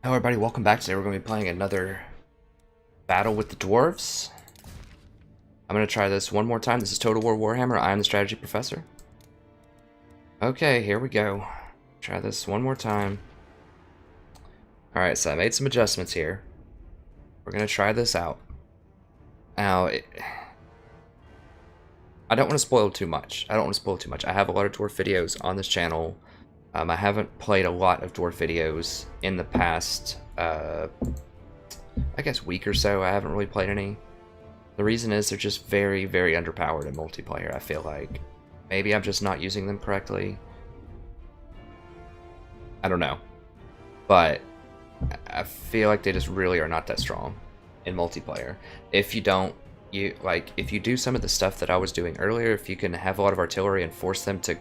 Hello everybody, welcome back. Today we're going to be playing another battle with the Dwarves. I'm going to try this one more time. This is Total War Warhammer. I am the strategy professor. Okay, here we go. Try this one more time. Alright, so I made some adjustments here. We're going to try this out. Now, I don't want to spoil too much. I have a lot of Dwarf videos on this channel. I haven't played a lot of Dwarf videos in the past, I guess, week or so. I haven't really played any. The reason is they're just very, very underpowered in multiplayer, I feel like. Maybe I'm just not using them correctly. I don't know. But I feel like they just really are not that strong in multiplayer. If you don't, if you do some of the stuff that I was doing earlier, if you can have a lot of artillery and force them to,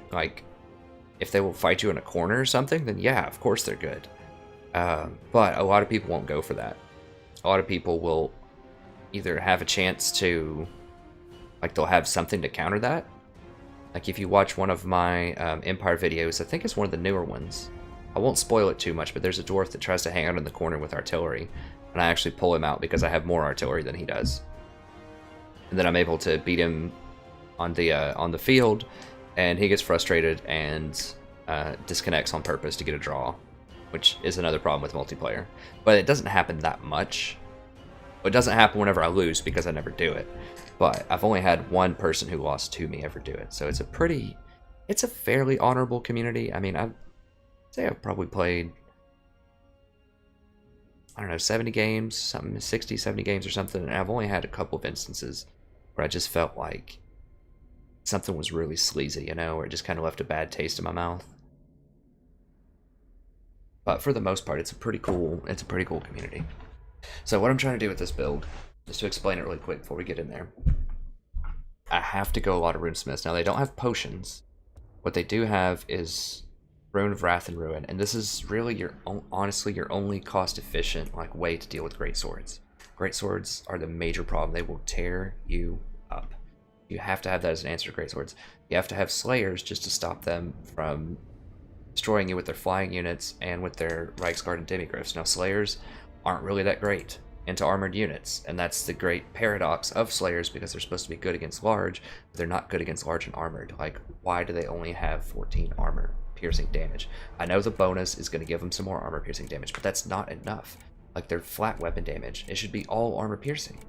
if they will fight you in a corner or something, then yeah, of course they're good. But a lot of people won't go for that. A lot of people will either have a chance to, they'll have something to counter that. Like if you watch one of my Empire videos, I think it's one of the newer ones. I won't spoil it too much, but there's a dwarf that tries to hang out in the corner with artillery, and I actually pull him out because I have more artillery than he does. And then I'm able to beat him on the field, and he gets frustrated and disconnects on purpose to get a draw, which is another problem with multiplayer. But it doesn't happen that much. It doesn't happen whenever I lose because I never do it. But I've only had one person who lost to me ever do it. So it's a fairly honorable community. I mean, I'd say I've probably played, I don't know, 70 games, something, 60, 70 games or something. And I've only had a couple of instances where I just felt like something was really sleazy, or it just kind of left a bad taste in my mouth. But for the most part, it's a pretty cool community. So what I'm trying to do with this build, just to explain it really quick before we get in there, I have to go a lot of runesmiths. Now they don't have potions. What they do have is Rune of Wrath and Ruin, and this is really honestly your only cost-efficient way to deal with great swords. Great swords are the major problem. They will tear you up. You have to have that as an answer to great swords. You have to have slayers just to stop them from destroying you with their flying units and with their Reiksguard and Demigryphs. Now, slayers aren't really that great into armored units, and that's the great paradox of slayers, because they're supposed to be good against large, but they're not good against large and armored. Why do they only have 14 armor piercing damage? I know the bonus is going to give them some more armor piercing damage, but that's not enough. Their flat weapon damage, it should be all armor piercing.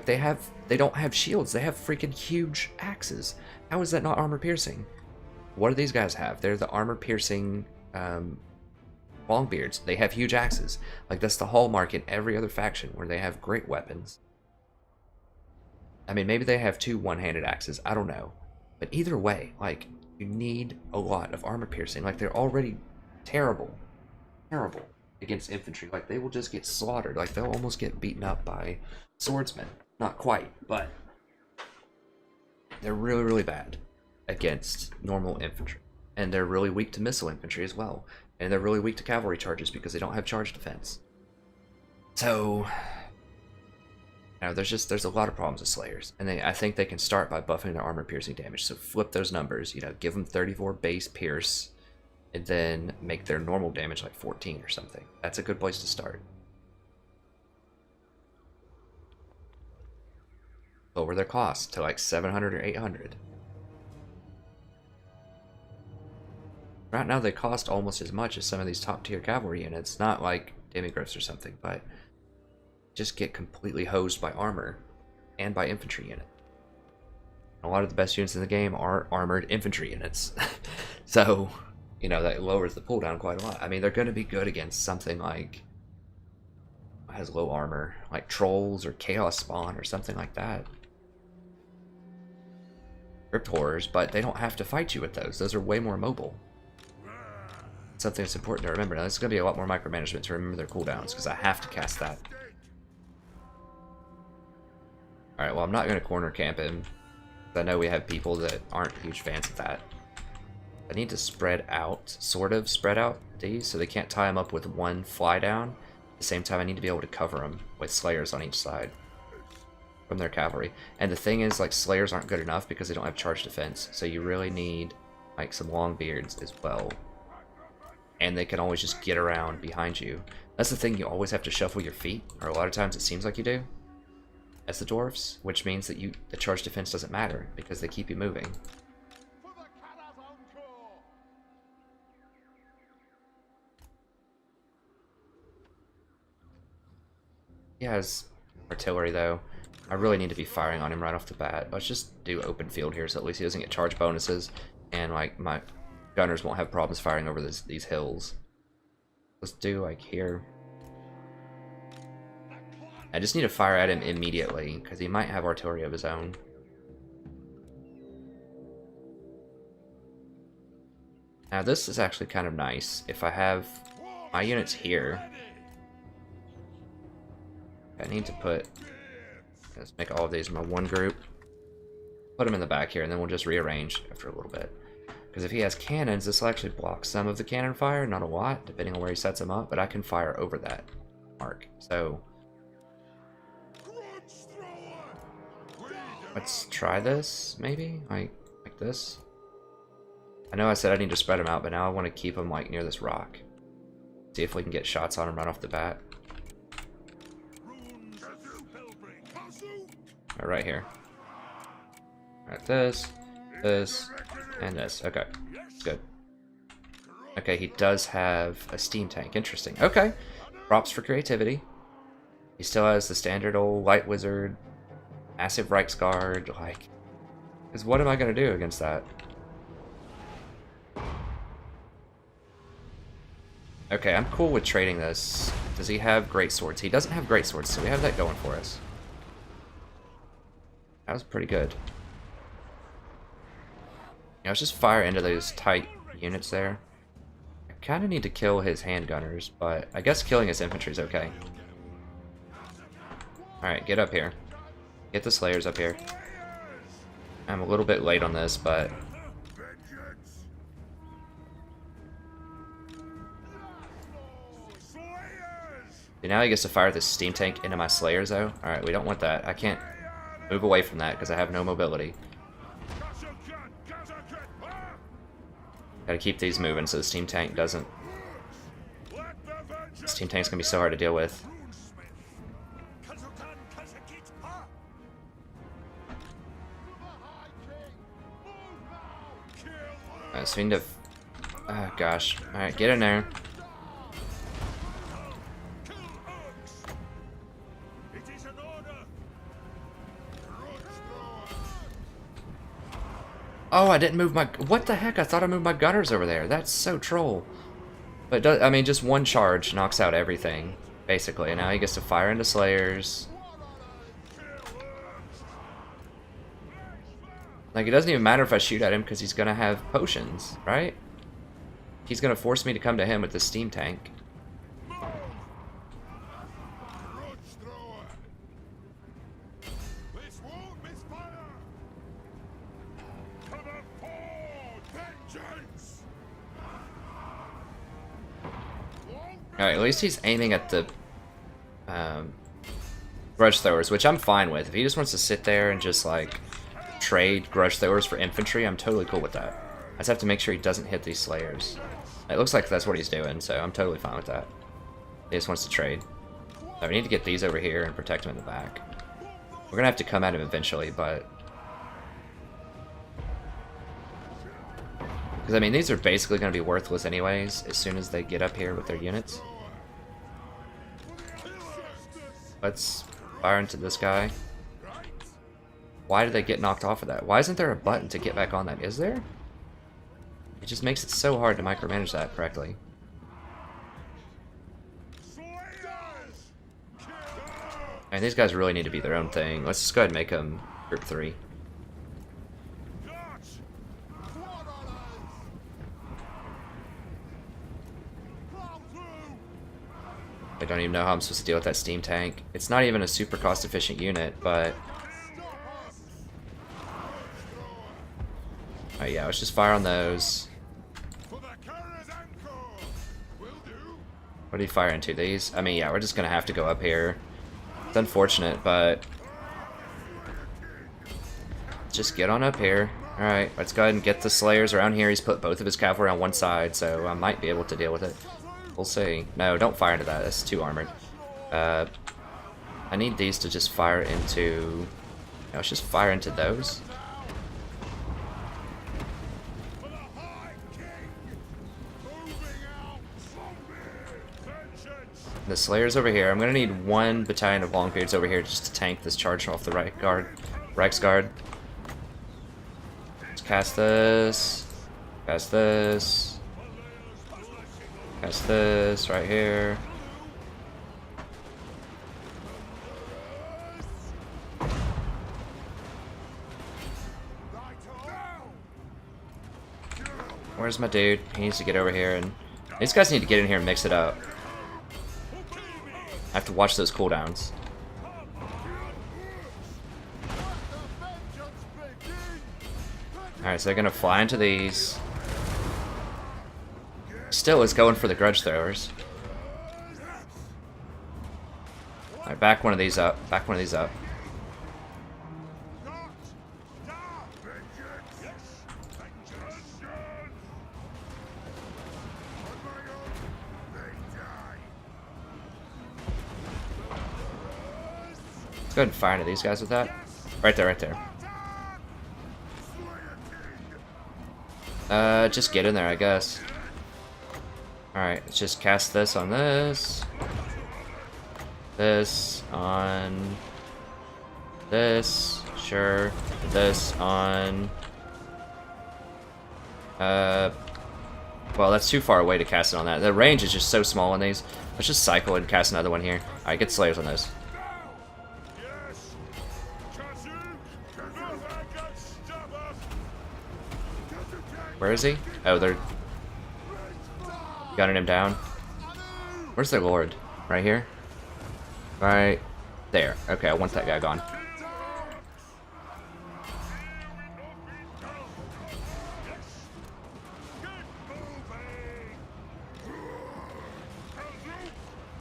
They don't have shields. They have freaking huge axes. How is that not armor piercing? What do these guys have? They're the armor piercing Longbeards. They have huge axes. That's the hallmark in every other faction where they have great weapons. I mean, maybe they have two one-handed axes. I don't know. But either way, you need a lot of armor piercing. They're already terrible. Terrible against infantry. They will just get slaughtered. They'll almost get beaten up by swordsmen. Not quite, but they're really, really bad against normal infantry. And they're really weak to missile infantry as well. And they're really weak to cavalry charges because they don't have charge defense. So, there's a lot of problems with slayers. And I think they can start by buffing their armor piercing damage. So flip those numbers, give them 34 base pierce, and then make their normal damage 14 or something. That's a good place to start. Lower their cost to 700 or 800. Right now they cost almost as much as some of these top tier cavalry units, not like Demigryphs or something, but just get completely hosed by armor and by infantry units. A lot of the best units in the game are armored infantry units. So, that lowers the cooldown quite a lot. I mean, they're going to be good against something has low armor, like trolls or chaos spawn or something like that. Crypt horrors, but they don't have to fight you with those. Those are way more mobile. Something that's important to remember. Now, this is going to be a lot more micromanagement to remember their cooldowns, because I have to cast that. Alright, well, I'm not going to corner camp him. I know we have people that aren't huge fans of that. I need to spread out, sort of spread out these, so they can't tie them up with one fly down. At the same time, I need to be able to cover them with slayers on each side from their cavalry. And the thing is, slayers aren't good enough because they don't have charge defense, so you really need some long beards as well. and they can always just get around behind you. That's the thing, you always have to shuffle your feet, or a lot of times it seems like you do, as the dwarfs, which means that the charge defense doesn't matter, because they keep you moving. He has artillery though. I really need to be firing on him right off the bat. Let's just do open field here, so at least he doesn't get charge bonuses, and like my gunners won't have problems firing over these hills. Let's do like here. I just need to fire at him immediately, because he might have artillery of his own. Now this is actually kind of nice. If I have my units here, I need to put, let's make all of these in my one group. Put them in the back here, and then we'll just rearrange after a little bit. Because if he has cannons, this will actually block some of the cannon fire, not a lot, depending on where he sets them up, but I can fire over that mark. So let's try this, maybe? Like this? I know I said I need to spread them out, but now I want to keep them like near this rock. See if we can get shots on them right off the bat. Right here. Alright, this, and this. Okay, good. Okay, he does have a steam tank. Interesting. Okay, props for creativity. He still has the standard old light wizard, massive Reichsguard. Like, because what am I gonna do against that? Okay, I'm cool with trading this. Does he have great swords? He doesn't have great swords, so we have that going for us. That was pretty good. Yeah, let's just fire into those tight units there. I kind of need to kill his handgunners, but I guess killing his infantry is okay. Alright, get up here. Get the slayers up here. I'm a little bit late on this, but... now he gets to fire this steam tank into my slayers, though. Alright, we don't want that. I can't move away from that because I have no mobility. Gotta keep these moving so the steam tank doesn't... Steam tank's gonna be so hard to deal with. Alright, so we need to... Oh gosh. Alright, get in there. Oh, I didn't move my... What the heck? I thought I moved my gunners over there. That's so troll. But, I mean, just one charge knocks out everything, basically. And now he gets to fire into slayers. Like, it doesn't even matter if I shoot at him because he's going to have potions, right? He's going to force me to come to him with the steam tank. Alright, at least he's aiming at the grudge throwers, which I'm fine with. If he just wants to sit there and just, like, trade grudge throwers for infantry, I'm totally cool with that. I just have to make sure he doesn't hit these slayers. It looks like that's what he's doing, so I'm totally fine with that. He just wants to trade. So we need to get these over here and protect him in the back. We're gonna have to come at him eventually, but... Because, I mean, these are basically gonna be worthless anyways, as soon as they get up here with their units. Let's fire into this guy. Why did they get knocked off of that? Why isn't there a button to get back on that? Is there? It just makes it so hard to micromanage that correctly. And these guys really need to be their own thing. Let's just go ahead and make them group 3. I don't even know how I'm supposed to deal with that steam tank. It's not even a super cost-efficient unit, but... Oh yeah, let's just fire on those. What do you fire into? These? I mean, yeah, we're just gonna have to go up here. It's unfortunate, but... Just get on up here. Alright, let's go ahead and get the Slayers around here. He's put both of his cavalry on one side, so I might be able to deal with it. We'll see. No, don't fire into that. That's too armored. I need these to just fire into... No, let's just fire into those. The Slayer's over here. I'm gonna need one battalion of Longbeards over here just to tank this charge off the Reichsguard. Let's cast this. Cast this. Cast this right here. Where's my dude? He needs to get over here, and these guys need to get in here and mix it up. I have to watch those cooldowns. Alright, so they're gonna fly into these. Still is going for the grudge throwers. Alright, back one of these up. Back one of these up. Let's go ahead and fire into these guys with that. Right there, right there. Just get in there, I guess. Alright, let's just cast this on this. This on this. Sure. This on... well, that's too far away to cast it on that. The range is just so small on these. Let's just cycle and cast another one here. Alright, get Slayers on those. Where is he? Oh, they're gunning him down. Where's their lord? Right here? Right there. Okay, I want that guy gone.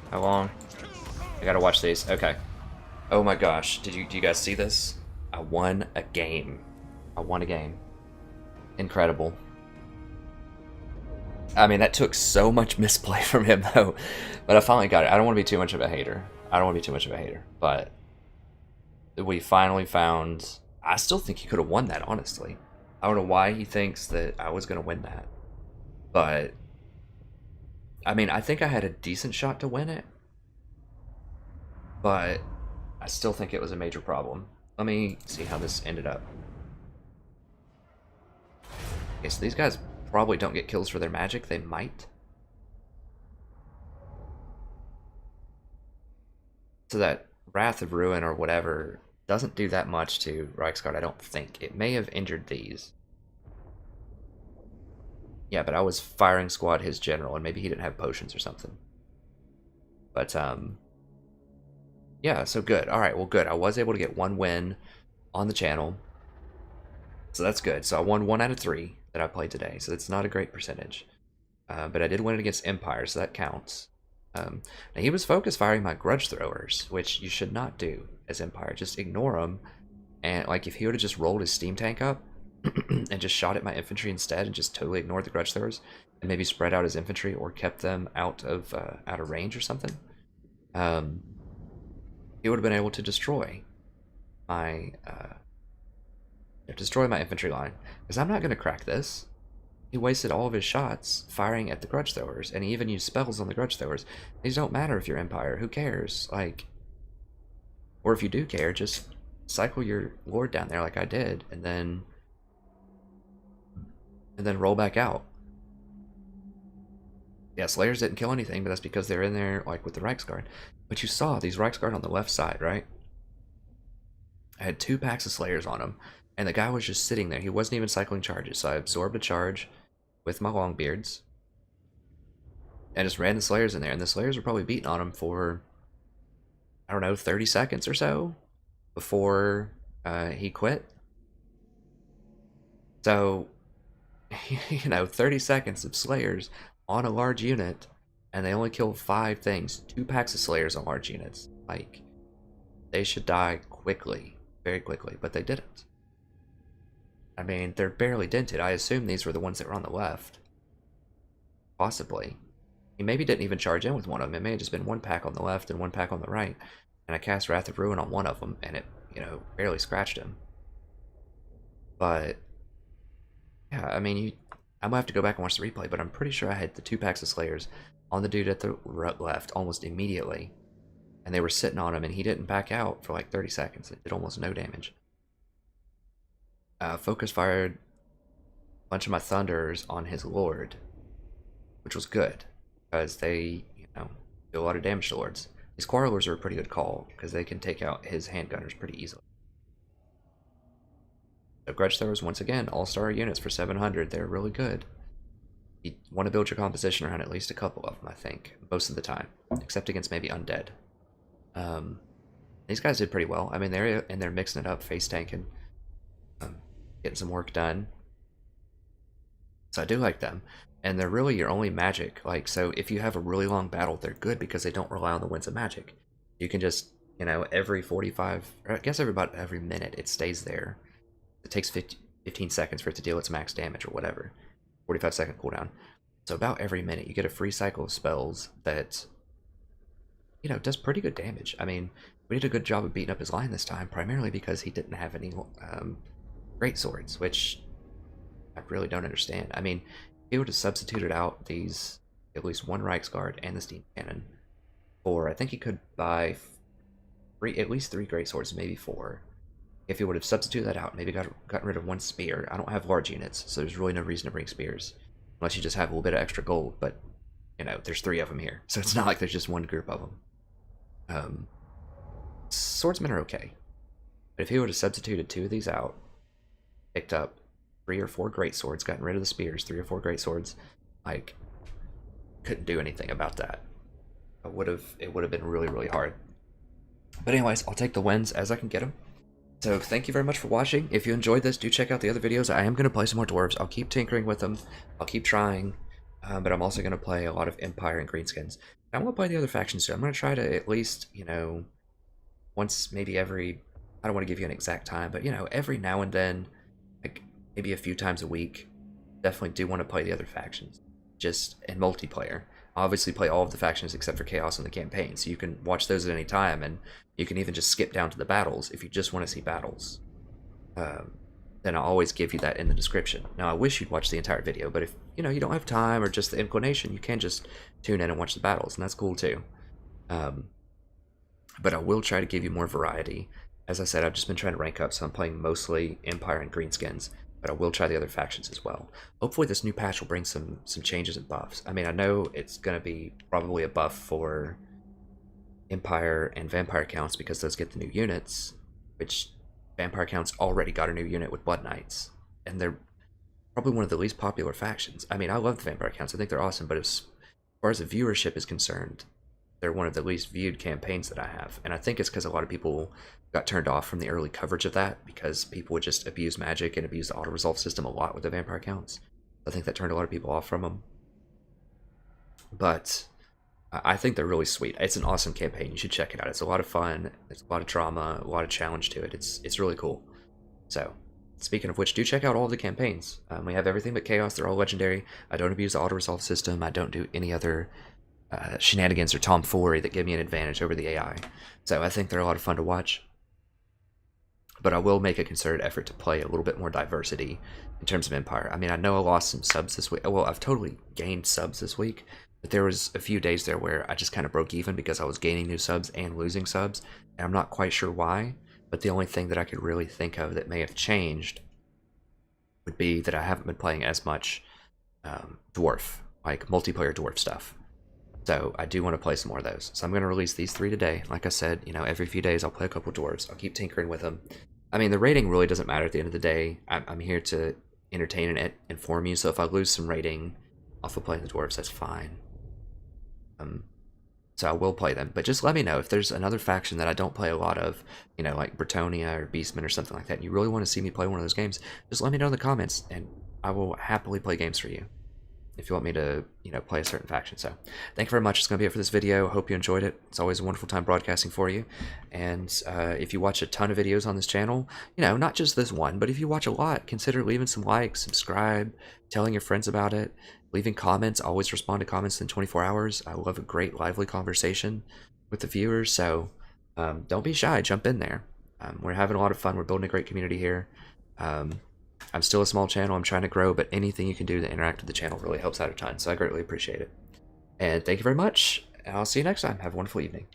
How long? I gotta watch these. Okay. Oh my gosh. Do you guys see this? I won a game. I won a game. Incredible. I mean, that took so much misplay from him, though. But I finally got it. I don't want to be too much of a hater. But we finally found... I still think he could have won that, honestly. I don't know why he thinks that I was going to win that. But... I mean, I think I had a decent shot to win it. But I still think it was a major problem. Let me see how this ended up. Okay, so these guys probably don't get kills for their magic. They might. So that Wrath of Ruin or whatever doesn't do that much to Reichsguard, I don't think. It may have injured these. Yeah, but I was firing squad his general, and maybe he didn't have potions or something. But, yeah, so good. Alright, well, good. I was able to get one win on the channel. So that's good. So I won 1 out of 3 that I played today. So it's not a great percentage. But I did win it against Empire, so that counts. Now he was focus firing my grudge throwers, which you should not do as Empire. Just ignore them. And like if he would have just rolled his steam tank up and just shot at my infantry instead and just totally ignored the grudge throwers and maybe spread out his infantry or kept them out of range or something, he would have been able to destroy my infantry line, because I'm not going to crack this. He wasted all of his shots firing at the grudge throwers, and he even used spells on the grudge throwers. These don't matter if you're Empire. Who cares? Like, or if you do care, just cycle your lord down there like I did, and then roll back out. Yeah, Slayers didn't kill anything, but that's because they're in there like with the Reichsguard. But you saw these Reichsguard on the left side, right? I had 2 packs of Slayers on him, and the guy was just sitting there. He wasn't even cycling charges, so I absorbed a charge with my Longbeards and just ran the Slayers in there, and the Slayers were probably beating on him for, I don't know, 30 seconds or so before he quit. So, you know, 30 seconds of Slayers on a large unit, and they only killed 5 things. 2 packs of Slayers on large units. Like, they should die quickly, very quickly, but they didn't. I mean, they're barely dented. I assume these were the ones that were on the left. Possibly. He maybe didn't even charge in with one of them. It may have just been one pack on the left and one pack on the right. And I cast Wrath of Ruin on one of them, and it, barely scratched him. But, yeah, I mean, I'm gonna have to go back and watch the replay, but I'm pretty sure I had the 2 packs of Slayers on the dude at the left almost immediately. And they were sitting on him, and he didn't back out for like 30 seconds. It did almost no damage. Focus fired a bunch of my Thunders on his Lord, which was good, because they, do a lot of damage to Lords. These Quarrelers are a pretty good call, because they can take out his Handgunners pretty easily. So Grudge Throwers, once again, all-star units for 700. They're really good. You want to build your composition around at least a couple of them, I think, most of the time, except against maybe Undead. These guys did pretty well. I mean, they're mixing it up, face tanking, getting some work done. So I do like them. And they're really your only magic. Like, so if you have a really long battle, they're good because they don't rely on the winds of magic. You can just, every 45, or I guess about every minute, it stays there. It takes 15 seconds for it to deal its max damage or whatever. 45-second cooldown. So about every minute, you get a free cycle of spells that, does pretty good damage. I mean, we did a good job of beating up his line this time, primarily because he didn't have any great swords, which I really don't understand. I mean, he would have substituted out these, at least one Reichsguard and the Steam Cannon for, I think he could buy at least 3 great swords, maybe 4. If he would have substituted that out, maybe gotten rid of 1 spear. I don't have large units, so there's really no reason to bring spears. Unless you just have a little bit of extra gold, but, there's 3 of them here. So it's not like there's just one group of them. Swordsmen are okay. But if he would have substituted 2 of these out, picked up 3 or 4 great swords, gotten rid of the spears, 3 or 4 great swords, like, couldn't do anything about that. It would have been really, really hard. But anyways, I'll take the wins as I can get them. So thank you very much for watching. If you enjoyed this, do check out the other videos. I am going to play some more Dwarves. I'll keep tinkering with them. I'll keep trying. But I'm also going to play a lot of Empire and Greenskins. I'm going to play the other factions too. I'm going to try to at least, once maybe every, I don't want to give you an exact time, but, every now and then, like maybe a few times a week, definitely do want to play the other factions. Just in multiplayer. Obviously play all of the factions except for Chaos in the campaign, so you can watch those at any time, and you can even just skip down to the battles if you just want to see battles. Then I'll always give you that in the description. Now I wish you'd watch the entire video, but if you don't have time or just the inclination, you can just tune in and watch the battles, and that's cool too. But I will try to give you more variety. As I said, I've just been trying to rank up, so I'm playing mostly Empire and Greenskins. But I will try the other factions as well. Hopefully this new patch will bring some changes and buffs. I mean, I know it's going to be probably a buff for Empire and Vampire counts because those get the new units, which Vampire counts already got a new unit with Blood Knights. And they're probably one of the least popular factions. I mean, I love the Vampire counts. I think they're awesome, but as far as the viewership is concerned, they're one of the least viewed campaigns that I have. And I think it's because a lot of people got turned off from the early coverage of that because people would just abuse magic and abuse the auto-resolve system a lot with the Vampire counts. I think that turned a lot of people off from them. But I think they're really sweet. It's an awesome campaign. You should check it out. It's a lot of fun. There's a lot of drama, a lot of challenge to it. It's really cool. So, speaking of which, do check out all of the campaigns. We have everything but Chaos. They're all legendary. I don't abuse the auto-resolve system. I don't do any other shenanigans or tomfoolery that give me an advantage over the AI. So I think they're a lot of fun to watch. But I will make a concerted effort to play a little bit more diversity in terms of Empire. I mean, I know I lost some subs this week. Well, I've totally gained subs this week. But there was a few days there where I just kind of broke even because I was gaining new subs and losing subs. And I'm not quite sure why. But the only thing that I could really think of that may have changed would be that I haven't been playing as much Dwarf, like multiplayer Dwarf stuff. So I do want to play some more of those. So I'm going to release these 3 today. Like I said, every few days I'll play a couple Dwarves. I'll keep tinkering with them. I mean, the rating really doesn't matter at the end of the day. I'm here to entertain and inform you. So if I lose some rating off of playing the Dwarves, that's fine. So I will play them. But just let me know if there's another faction that I don't play a lot of, like Bretonia or Beastmen or something like that, and you really want to see me play one of those games, just let me know in the comments, and I will happily play games for you. if you want me to, play a certain faction. So thank you very much. It's going to be it for this video. Hope you enjoyed it. It's always a wonderful time broadcasting for you. And if you watch a ton of videos on this channel, not just this one, but if you watch a lot, consider leaving some likes, subscribe, telling your friends about it, leaving comments. Always respond to comments in 24 hours. I love a great lively conversation with the viewers. So don't be shy. Jump in there. We're having a lot of fun. We're building a great community here. I'm still a small channel. I'm trying to grow, but anything you can do to interact with the channel really helps out a ton. So I greatly appreciate it. And thank you very much. And I'll see you next time. Have a wonderful evening.